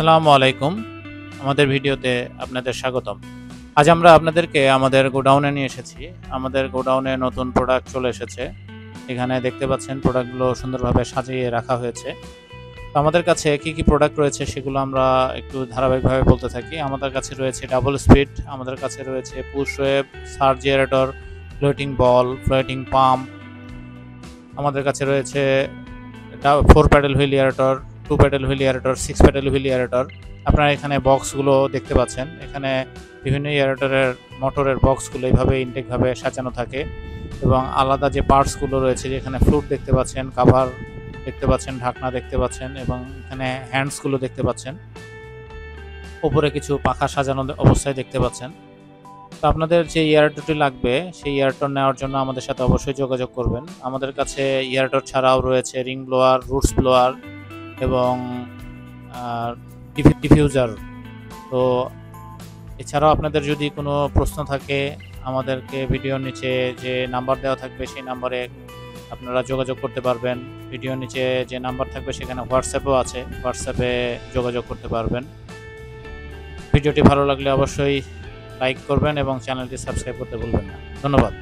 আসসালামু আলাইকুম। আমাদের ভিডিওতে আপনাদের স্বাগতম। আজ আমরা আপনাদেরকে আমাদের গোডাউনে নিয়ে এসেছি। আমাদের গোডাউনে নতুন প্রোডাক্ট চলে এসেছে। এখানে দেখতে পাচ্ছেন প্রোডাক্টগুলো সুন্দরভাবে সাজিয়ে রাখা হয়েছে। তো আমাদের কাছে কি প্রোডাক্ট রয়েছে সেগুলো আমরা একটু ধারাবাহিকভাবে বলতে থাকি। আমাদের কাছে রয়েছে ডাবল স্পিড, আমাদের কাছে রয়েছে push wave, surge aerator, floating ball, floating pump. আমাদের কাছে রয়েছে 4 paddle wheel aerator, 2 paddle wheel aerator, 6 paddle wheel aerator. আপনারা এখানে বক্সগুলো দেখতে পাচ্ছেন। এখানে বিভিন্ন এয়ারেটরের মোটরের বক্সগুলো এইভাবে ইনটেকভাবে সাজানো থাকে এবং আলাদা যে পার্টসগুলো রয়েছে, যেখানে ফ্লুট দেখতে পাচ্ছেন, কাভার দেখতে পাচ্ছেন, ঢাকনা দেখতে পাচ্ছেন এবং এখানে হ্যান্ডসগুলো দেখতে পাচ্ছেন। উপরে কিছু পাখা সাজানো অবস্থায় দেখতে পাচ্ছেন। তো আপনাদের যে এয়ারেটরটি লাগবে সেই এয়ারেটর নেওয়ার জন্য আমাদের সাথে অবশ্যই যোগাযোগ করবেন। আমাদের কাছে এয়ারেটর ছাড়াও রয়েছে রিং ব্লোয়ার, রুটস ব্লোয়ার এবং ডিফিউজার। তো এছাড়াও আপনাদের যদি কোনো প্রশ্ন থাকে আমাদেরকে ভিডিওর নিচে যে নাম্বার দেওয়া থাকবে সেই নাম্বারে আপনারা যোগাযোগ করতে পারবেন। ভিডিওর নিচে যে নাম্বার থাকবে সেখানে হোয়াটসঅ্যাপও আছে, হোয়াটসঅ্যাপে যোগাযোগ করতে পারবেন। ভিডিওটি ভালো লাগলে অবশ্যই লাইক করবেন এবং চ্যানেলটি সাবস্ক্রাইব করতে ভুলবেন না। ধন্যবাদ।